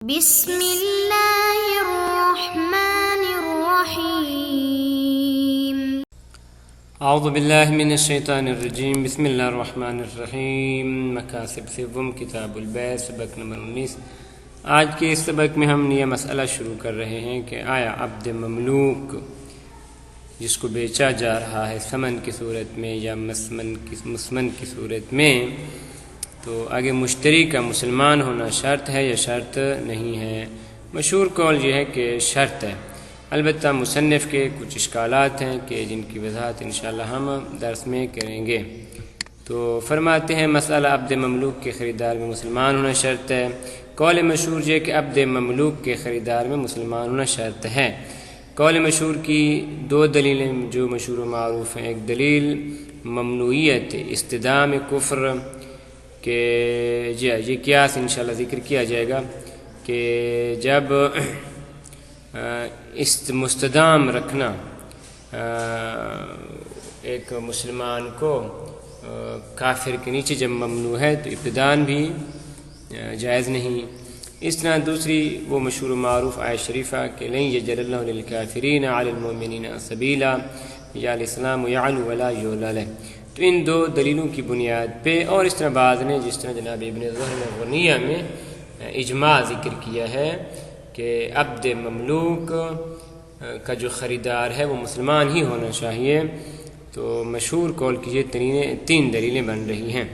بسم اللہ الرحمن الرحیم۔ اعوذ باللہ من الشیطان الرجیم، بسم اللہ الرحمن الرحیم۔ مکاسب سوم کتاب البیع، سبق نمبر 19۔ آج کے اس سبق میں ہم یہ مسئلہ شروع کر رہے ہیں کہ آیا عبد مملوک جس کو بیچا جا رہا ہے ثمن کی صورت میں یا مسمن کی صورت میں، تو آگے مشتری کا مسلمان ہونا شرط ہے یا شرط نہیں ہے؟ مشہور قول یہ ہے کہ شرط ہے، البتہ مصنف کے کچھ اشکالات ہیں کہ جن کی وضاحت انشاءاللہ ہم درس میں کریں گے۔ تو فرماتے ہیں مسئلہ عبد مملوک کے خریدار میں مسلمان ہونا شرط ہے۔ قول مشہور یہ کہ عبد مملوک کے خریدار میں مسلمان ہونا شرط ہے۔ قول مشہور کی دو دلیلیں جو مشہور و معروف ہیں، ایک دلیل ممنوعیت استدام کفر کہ یہ قیاس انشاءاللہ ذکر کیا جائے گا کہ جب مستدام رکھنا ایک مسلمان کو کافر کے نیچے جب ممنوع ہے تو ابتداً بھی جائز نہیں۔ اس طرح دوسری وہ مشہور و معروف آیت شریفہ کہ لن یجعل اللہ للکافرین علی المؤمنین سبیلا یا الاسلام یعلو ولا یعلی له۔ تو ان دو دلیلوں کی بنیاد پہ، اور اس طرح بعض نے جس طرح جناب ابن ظہر نے غنیہ میں اجماع ذکر کیا ہے کہ عبد مملوک کا جو خریدار ہے وہ مسلمان ہی ہونا چاہیے، تو مشہور قول کی یہ تین دلیلیں بن رہی ہیں۔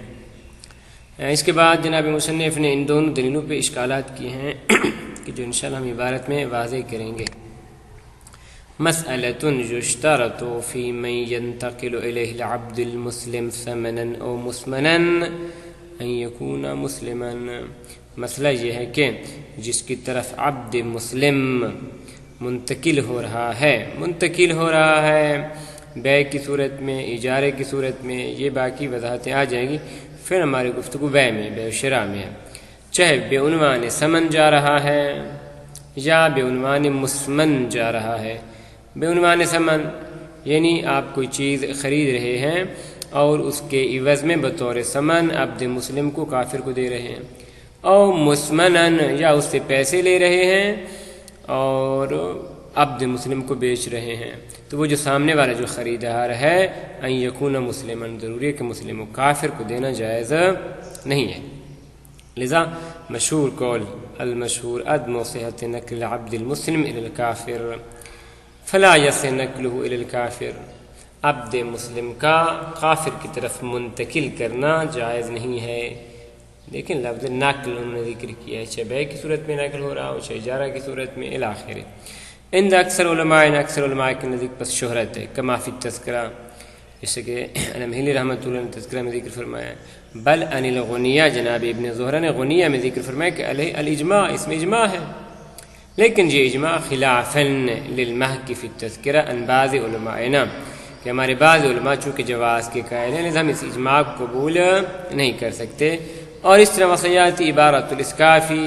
اس کے بعد جناب مصنف نے ان دونوں دلیلوں پہ اشکالات کیے ہیں کہ جو انشاءاللہ ہم عبارت میں واضح کریں گے۔ مسألة يشترط في من ينتقل إليه العبد المسلم ثمنا أو مسمنا أن يكون مسلما۔ مسئلہ یہ ہے کہ جس کی طرف عبد مسلم منتقل ہو رہا ہے بیع کی صورت میں، اجارے کی صورت میں، یہ باقی وضاحتیں آ جائیں گی پھر ہماری گفتگو بیع میں، بیع شراء میں ہے، چاہے بے عنوان ثمن جا رہا ہے یا بے عنوان مسمن جا رہا ہے۔ بے عنوان ثمن یعنی آپ کوئی چیز خرید رہے ہیں اور اس کے عوض میں بطور ثمن عبد مسلم کو کافر کو دے رہے ہیں، اور مسمنن یا اس سے پیسے لے رہے ہیں اور عبد مسلم کو بیچ رہے ہیں۔ تو وہ جو سامنے والا جو خریدار ہے ان یکون مسلمن، ضروری ہے کہ مسلم و کافر کو دینا جائز نہیں ہے۔ لذا مشہور قول المشہور عدم صحت نقل عبد المسلم الى الکافر فلا یصح نقلہ الی الکافر، عبد مسلم کا کافر کی طرف منتقل کرنا جائز نہیں ہے۔ لیکن لفظ نقل انہوں نے ذکر کیا ہے، چاہے بیع کی صورت میں نقل ہو رہا ہو، چاہے اجارہ کی صورت میں الی آخر۔ عند اکثر علماء کے نزدیک پس شہرت ہے، کما فی التذکرہ، جیسے کہ الامہلی رحمۃ اللہ نے تذکرہ میں ذکر فرمایا ہے۔ بل ان الغنیہ، جناب ابن زہرہ نے غنیہ میں ذکر فرمایا کہ علیہ الاجماع، اس میں اجماع ہے، لیکن یہ اجماع خلافاً للمحکی فی التذکرہ ان بعض علمائنا، کہ ہمارے بعض علماء چونکہ جواز کے قائل ہیں لذا ہم اس اجماع کو قبول نہیں کر سکتے۔ اور اس طرح وصیاتی عبارت الاسکافی،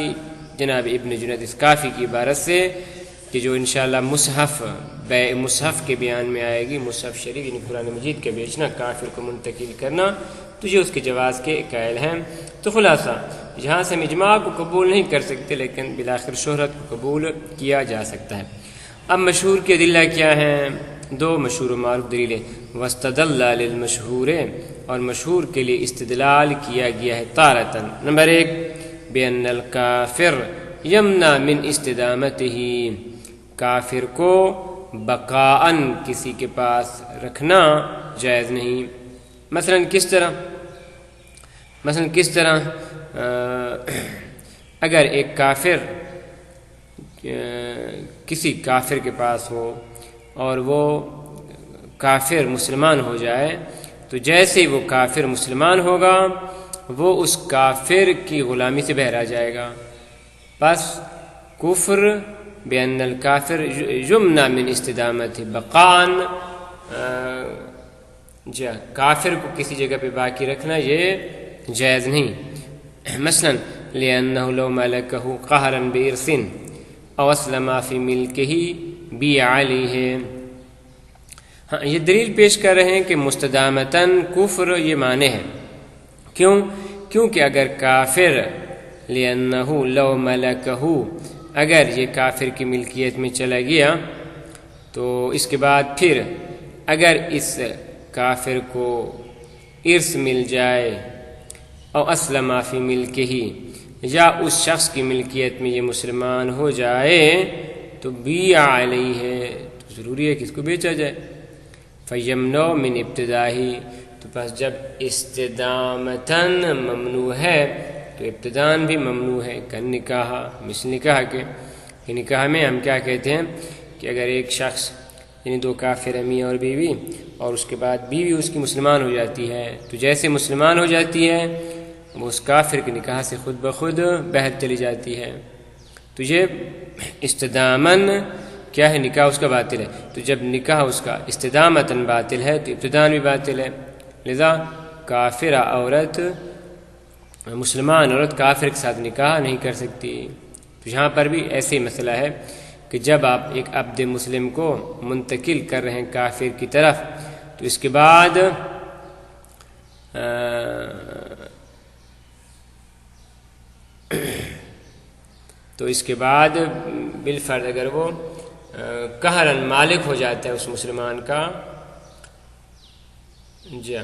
جناب ابن جنید اسکافی کی عبارت سے کہ جو انشاءاللہ مصحف کے بیان میں آئے گی، مصحف شریف یعنی قرآن مجید کے بیچنا، کافر کو منتقل کرنا، تو یہ اس کے جواز کے قائل ہیں۔ تو خلاصہ یہاں سے ہم اجماع کو قبول نہیں کر سکتے لیکن بالآخر شہرت کو قبول کیا جا سکتا ہے۔ اب مشہور کے ادلہ کیا ہیں؟ دو مشہور و معروف دلیلیں، واستدل للمشہور، اور مشہور کے لیے استدلال کیا گیا ہے تارتاً۔ نمبر 1، بأن الکافر یمنع من استدامتہ، کافر کو بقاءً کسی کے پاس رکھنا جائز نہیں۔ مثلا کس طرح اگر ایک کافر کسی کافر کے پاس ہو اور وہ کافر مسلمان ہو جائے، تو جیسے ہی وہ کافر مسلمان ہوگا وہ اس کافر کی غلامی سے بہر آ جائے گا۔ بس کفر بأن الکافر یمنع من استدامت بقاءً، کافر کو کسی جگہ پہ باقی رکھنا یہ جائز نہیں۔ مثلا لأنه لو ملکہ قہرا بإرث او اسلم فی ملکہ بیع علیہ۔ ہاں، یہ دلیل پیش کر رہے ہیں کہ مستدامتاً کفر یہ معنی ہے۔ کیونکہ اگر کافر لِأَنَّهُ لَوْ مَلَكَهُ، اگر یہ کافر کی ملکیت میں چلا گیا تو اس کے بعد پھر اگر اس کافر کو ارث مل جائے او اسلم فی ملکہ، یا اس شخص کی ملکیت میں یہ مسلمان ہو جائے تو بیع علیہ ہے، تو ضروری ہے کہ اس کو بیچا جائے. فیمنع من ابتدائی، تو پس جب استدامتاً ممنوع ہے تو ابتدان بھی ممنوع ہے. کن نکاح، مثل نکاح کے، کہ نکاح میں ہم کیا کہتے ہیں کہ اگر ایک شخص یعنی دو کافر میاں اور بیوی، اور اس کے بعد بیوی اس کی مسلمان ہو جاتی ہے، تو جیسے مسلمان ہو جاتی ہے وہ اس کافر کے نکاح سے خود بخود بہت چلی جاتی ہے. تو یہ استدامن کیا ہے، نکاح اس کا باطل ہے. تو جب نکاح اس کا استدامتاً باطل ہے تو ابتدان بھی باطل ہے. لذا کافرہ عورت، مسلمان عورت کافر کے ساتھ نکاح نہیں کر سکتی. تو یہاں پر بھی ایسے ہی مسئلہ ہے کہ جب آپ ایک عبد مسلم کو منتقل کر رہے ہیں کافر کی طرف، تو اس کے بعد بالفرض اگر وہ قہراً مالک ہو جاتا ہے اس مسلمان کا، جی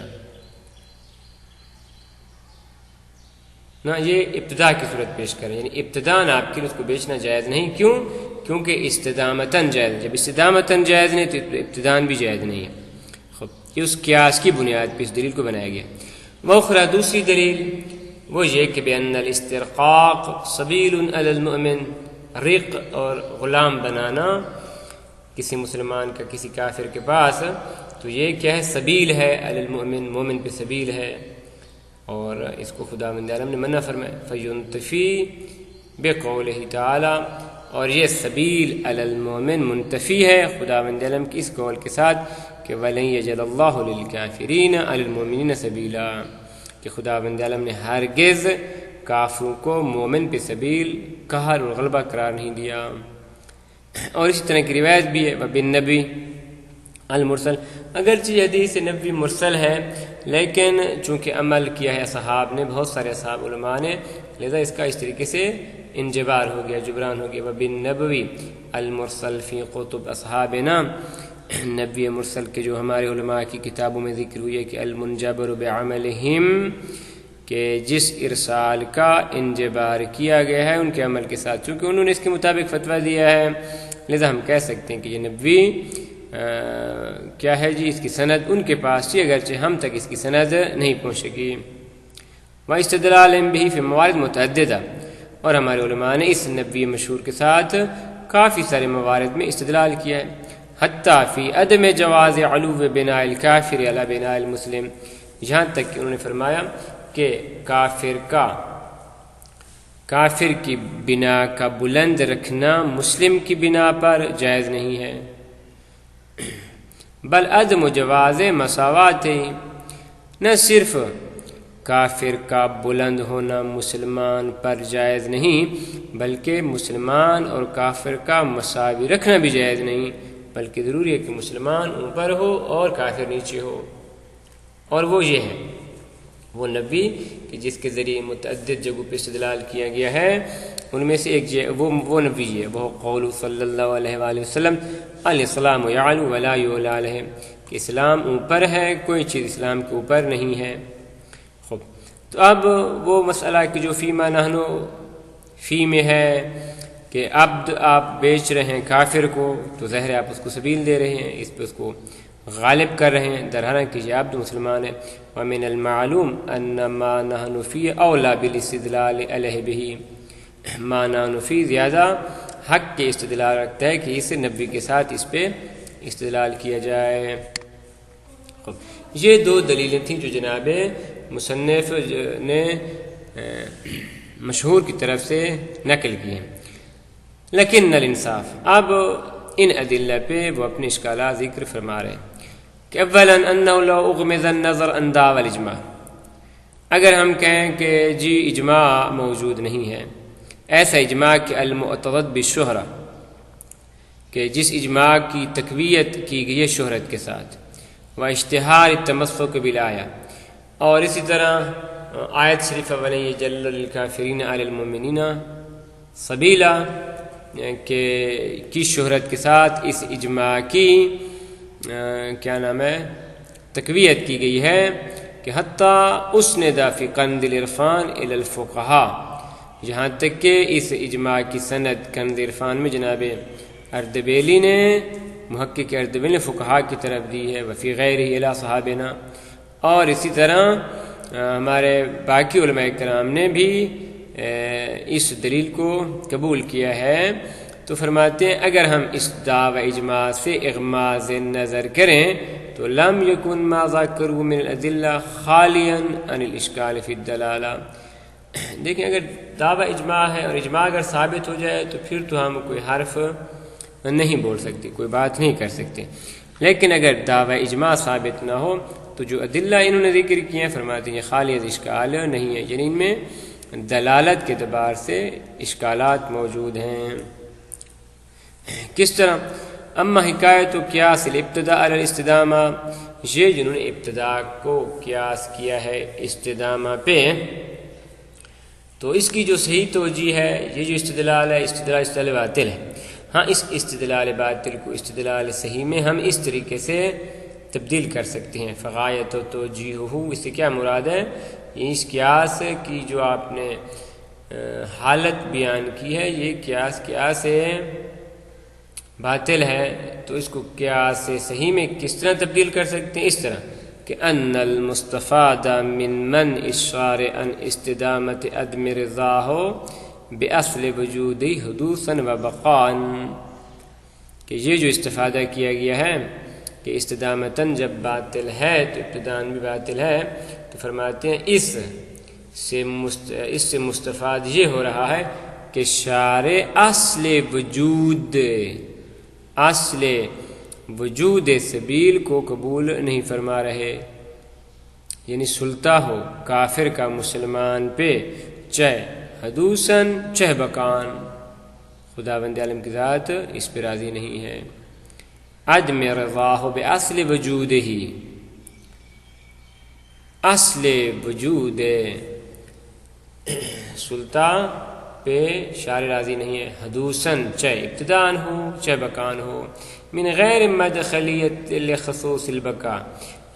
نہ، یہ ابتدا کی صورت پیش کریں، یعنی ابتداءً آپ کے لیے اس کو بیچنا جائز نہیں. کیوں؟ کیونکہ استدامتاً جائز. جب استدامتاً جائز نہیں تو ابتداءً بھی جائز نہیں ہے. خب یہ اس قیاس کی بنیاد پہ اس دلیل کو بنایا گیا. وأخرى، دوسری دلیل وہ یہ کہ بأن الاسترقاق سبیل علی المؤمن، رق اور غلام بنانا کسی مسلمان کا کسی کافر کے پاس، تو یہ کیا ہے، سبیل ہے علی المؤمن، مومن پہ سبیل ہے. اور اس کو خداوند عالم نے منع فرمایا. فینتفی بقولہ تعالی، اور یہ سبیل علی المؤمن منتفی ہے خداوند عالم کی اس قول کے ساتھ کہ وَلَن يَجْعَلَ اللَّهُ لِلْكَافِرِينَ عَلَى الْمُؤْمِنِينَ سَبِيلًا، کہ خداوند عالم نے ہرگز کافروں کو مومن پہ سبیل، قہر اور غلبہ قرار نہیں دیا. اور اسی طرح کی روایت بھی ہے وَبِالنَّبِي المرسل، اگرچہ یہ حدیث نبوی مرسل ہے لیکن چونکہ عمل کیا ہے اصحاب نے، بہت سارے اصحاب علماء نے، لذا اس کا اس طریقے سے انجبار ہو گیا، جبران ہو گیا. وَبِالنَّبْوِ المرسل فی قطب اصحابنا، نبی مرسل کے جو ہمارے علماء کی کتابوں میں ذکر ہوئی ہے کہ المنجبر بعملہم، کہ جس ارسال کا انجبار کیا گیا ہے ان کے عمل کے ساتھ، چونکہ انہوں نے اس کے مطابق فتویٰ دیا ہے، لذا ہم کہہ سکتے ہیں کہ یہ نبوی کیا ہے جی، اس کی سند ان کے پاس تھی، اگرچہ ہم تک اس کی سند نہیں پہنچ سکی. وَاِسْتِدْلَالٍ بِهِ فِي موارد متعددہ، اور ہمارے علماء نے اس نبی مشہور کے ساتھ کافی سارے موارد میں استدلال کیا ہے. حتیٰ فی عدم جواز علو بناء الکافر علی بناء المسلم، یہاں تک کہ انہوں نے فرمایا کہ کافر کی بنا کا بلند رکھنا مسلم کی بنا پر جائز نہیں ہے. بل عدم جواز مساوات، نہ صرف کافر کا بلند ہونا مسلمان پر جائز نہیں بلکہ مسلمان اور کافر کا مساوی رکھنا بھی جائز نہیں، بلکہ ضروری ہے کہ مسلمان اوپر ہو اور کافر نیچے ہو. اور وہ یہ ہے وہ نبی کہ جس کے ذریعے متعدد جگہوں پہ استدلال کیا گیا ہے، ان میں سے ایک وہ نبی ہے، وہ قول صلی اللہ علیہ وآلہ وسلم الاسلام یعلو ولا یعلی علیہ، کہ اسلام اوپر ہے، کوئی چیز اسلام کے اوپر نہیں ہے. خب تو اب وہ مسئلہ کہ جو فیما نحنو فی میں ہے کہ عبد آپ بیچ رہے ہیں کافر کو، تو ظاہر آپ اس کو سبیل دے رہے ہیں، اس پہ اس کو غالب کر رہے ہیں، درحرا کہ یہ عبد مسلمان ہے. ومن المعلوم ان ما نحن فی اولا بالاستدلال علیہ بہ، ما نحن فی زیادہ حق کے استدلال رکھتا ہے کہ اس نبی کے ساتھ اس پہ استدلال کیا جائے. یہ دو دلیلیں تھیں جو جناب مصنف نے مشہور کی طرف سے نقل کی ہیں. لیکن الانصاف، اب ان ادلہ پہ وہ اپنے اشکالات ذکر فرما رہے ہیں کہ اولا انه لو اغمض النظر عن دعوى الاجماع، اگر ہم کہیں کہ جی اجماع موجود نہیں ہے، ایسا اجماع کہ المعتضد بالشہرہ، کہ جس اجماع کی تقویت کی گئی ہے شہرت کے ساتھ، و اشتہار التمسک بالآیہ، اور اسی طرح آیت شریفہ وَلَن يَجْعَلَ لِلْكَافِرِينَ عَلَى الْمُؤْمِنِينَ سَبِيلًا کی شہرت کے ساتھ اس اجماع کی کیا نام ہے تقویت کی گئی ہے کہ حتیٰ اسند فی قند العرفان الی الفقہاء، یہاں تک کہ اس اجماع کی سند قند عرفان میں جناب اردبیلی نے محقق اردبیلی نے فقہاء کی طرف دی ہے، وفی غیرہ الی صحابنا، اور اسی طرح ہمارے باقی علماء کرام نے بھی اس دلیل کو قبول کیا ہے۔ تو فرماتے ہیں اگر ہم اس دعوی اجماع سے اغماض نظر کریں تو لم یکن ما ذکروا من الادلہ خالیا عن الاشکال فی الدلالہ۔ دیکھیں اگر دعوی اجماع ہے اور اجماع اگر ثابت ہو جائے تو پھر تو ہم کوئی حرف نہیں بول سکتے، کوئی بات نہیں کر سکتے، لیکن اگر دعوی اجماع ثابت نہ ہو تو جو ادلہ انہوں نے ذکر کیے ہیں فرماتے ہیں خالی از اشکال نہیں ہے، یعنی ان میں دلالت کے اعتبار سے اشکالات موجود ہیں۔ کس طرح؟ اما حکایت و قیاس الابتداء علی الاستدامہ، یہ جنہوں نے ابتداء کو قیاس کیا ہے استدامہ پہ، تو اس کی جو صحیح توجیہ ہے یہ جو استدلال ہے استدلال باطل ہے۔ ہاں اس استدلال باطل کو استدلال صحیح میں ہم اس طریقے سے تبدیل کر سکتے ہیں، فغایت و توجیہہ، اس سے کیا مراد ہے؟ اس قیاس کی جو آپ نے حالت بیان کی ہے یہ قیاس باطل ہے، تو اس کو قیاس صحیح میں کس طرح تبدیل کر سکتے ہیں؟ اس طرح کہ ان المستفاد من منع الشارع عن استدامت عدم رضاہ باصل وجودی حدوثا و بقاء، کہ یہ جو استفادہ کیا گیا ہے کہ استدامتاً جب باطل ہے تو ابتداءً بھی باطل ہے، تو فرماتے ہیں اس سے مستفاد یہ ہو رہا ہے کہ شارع اصل وجود سبیل کو قبول نہیں فرما رہے، یعنی سلطہ ہو کافر کا مسلمان پہ، چاہے حدوثاً چاہے بقاً، خداوند عالم کی ذات اس پہ راضی نہیں ہے۔ عدم رضاہ باصل وجودہ، اصل وجود سلطان پہ شارع راضی نہیں ہے، حدوثاً چاہے ابتداءً ہو چاہے بقاً ہو، من غیر مدخلیت لخصوص البقاء،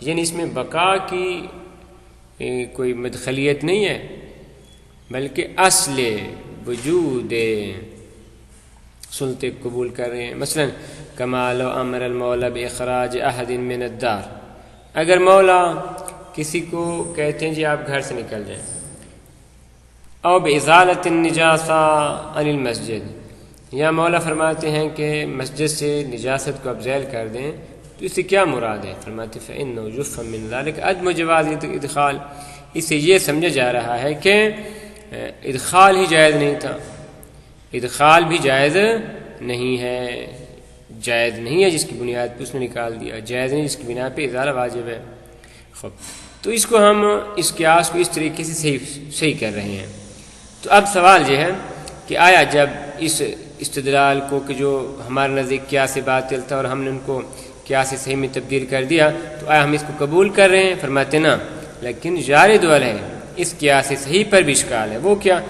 یعنی اس میں بقاء کی کوئی مدخلیت نہیں ہے بلکہ اصل وجود سلطے قبول کر رہے ہیں۔ مثلا کما لو امر المولا باخراج احد من الدار، اگر مولا کسی کو کہتے ہیں جی آپ گھر سے نکل جائیں، او بازالۃ النجاسہ عن المسجد، یا مولا فرماتے ہیں کہ مسجد سے نجاست کو ابزیل کر دیں، تو اس سے کیا مراد ہے؟ فرماتے فإنه يفهم من ذلك عدم جواز ادخال، اس سے یہ سمجھا جا رہا ہے کہ ادخال ہی جائز نہیں تھا، ادخال بھی جائز نہیں ہے، جائز نہیں ہے جس کی بنیاد پہ اس نے نکال دیا، جائز نہیں جس کی بنا پہ ازالہ واجب ہے۔ خب تو اس کو ہم اس قیاس کو اس طریقے سے صحیح کر رہے ہیں۔ تو اب سوال یہ ہے کہ آیا جب اس استدلال کو کہ جو ہمارے نزدیک قیاس باطل تھا اور ہم نے ان کو قیاس صحیح میں تبدیل کر دیا، تو آیا ہم اس کو قبول کر رہے ہیں؟ فرماتے نا، لیکن جارد ہے اس قیاس صحیح پر بھی اشکال ہے۔ وہ کیا؟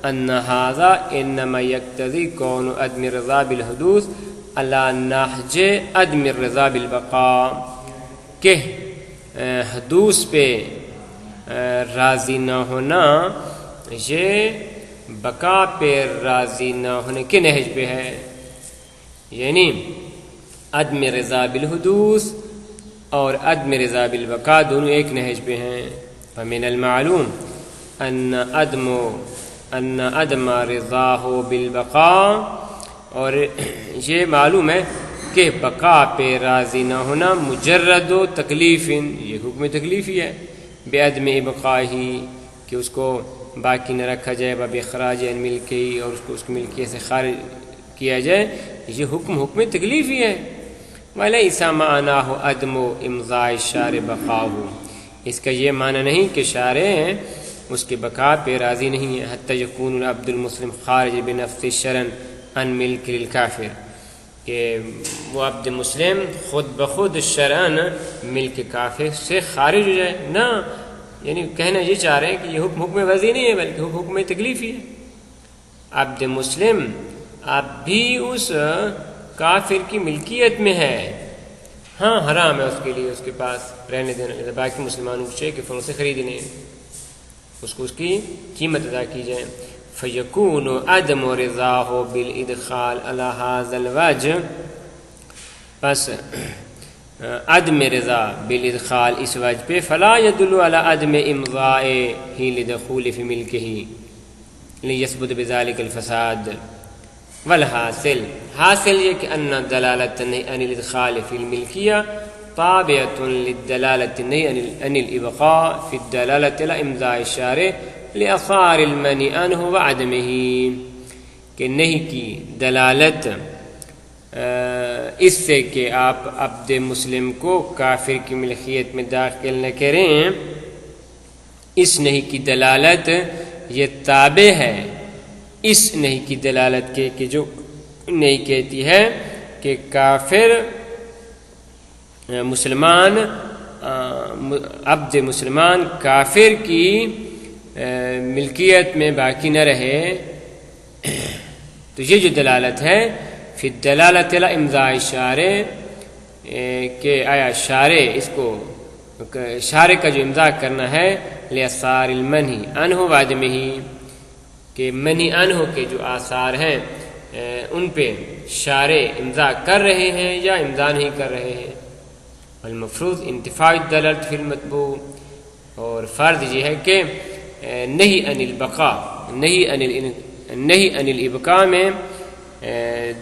ان ھذا انما یقتضی کون عدم الرضا بالحدوث علی نہج عدم الرضا بالبقاء، کہ حدوث پہ راضی نہ ہونا یہ بقا پہ راضی نہ ہونے کے نہج پہ ہے، یعنی عدم رضا بالحدوث اور عدم رضا بالبقاء دونوں ایک نہج پہ ہیں۔ فمن المعلوم ان عدم رضاہ بالبقاء، اور یہ معلوم ہے کہ بقا پہ راضی نہ ہونا مجرد و تکلیف، یہ حکم تکلیفی ہے، بے عدم ابقائی، کہ اس کو باقی نہ رکھا جائے، باب اخراج عن ملکی، اور اس کو اس کی ملکیت سے خارج کیا جائے، یہ حکم تکلیفی ہے۔ ولیس معناہ عدم امضاء الشارع بقاءہ، اس کا یہ معنی نہیں کہ شارع اس کے بقا پہ راضی نہیں ہے، حتی یکون العبد المسلم خارج بنفس شرعا عن ملک للکافر، کہ وہ عبد مسلم خود بخود شرعاً ملک کافر سے خارج ہو جائے، نہ یعنی کہنا یہ چاہ رہے ہیں کہ یہ حکم وضعی نہیں ہے بلکہ حکم تکلیفی ہے. عبد مسلم اب بھی اس کافر کی ملکیت میں ہے، ہاں حرام ہے اس کے لیے اس کے پاس رہنے دینا، باقی مسلمانوں کو چاہیے کہ فن سے خریدنے اس کو اس کی قیمت ادا کی جائے. فیکون عدم رضاہ بالادخال علی ھذا الوجہ، پس عدم رضا بالادخال اس وجہ پہ فلا يدل على عدم امضائه لدخول في ملکه لیثبت بذلك الفساد. والحاصل حاصل یہ کہ ان دلالت النہی عن الادخال فی الملکیہ تابعۃ للدلالت النہی عن الابقاء فی الدلالت علی امضاء الشارع لآثار المنع عنہ وعدمہ، کہ نہیں کی دلالت اس سے کہ آپ عبد مسلم کو کافر کی ملکیت میں داخل نہ کریں، اس نہیں کی دلالت یہ تابع ہے اس نہیں کی دلالت کے کہ جو نہیں کہتی ہے کہ کافر مسلمان عبد مسلمان کافر کی ملکیت میں باقی نہ رہے. تو یہ جو دلالت ہے فی الدلالت علی امضاء الشارع، کہ آیا شارع اس کو شارع کا جو امضاء کرنا ہے لآثار المنہی عنہ وعدمہ، کہ منہی عنہ کے جو آثار ہیں ان پہ شارع امضاء کر رہے ہیں یا امضاء نہیں کر رہے ہیں. المفروض انتفاع الدلالت فی المطبوع، اور فرض یہ ہے کہ نہی عن البقاء نہی عن الابقاء میں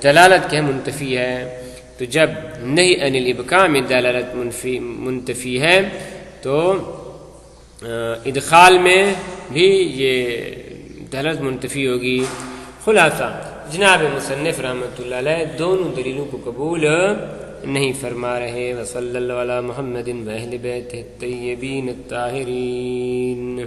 دلالت کیا منتفی ہے. تو جب نہی عن الابقاء میں دلالت منتفی ہے تو ادخال میں بھی یہ دلالت منتفی ہوگی. خلاصہ جناب مصنف رحمۃ اللہ علیہ دونوں دلیلوں کو قبول نہیں فرما رہے. وصلی اللہ علی محمد و اہل بیتہ الطیبین الطاہرین.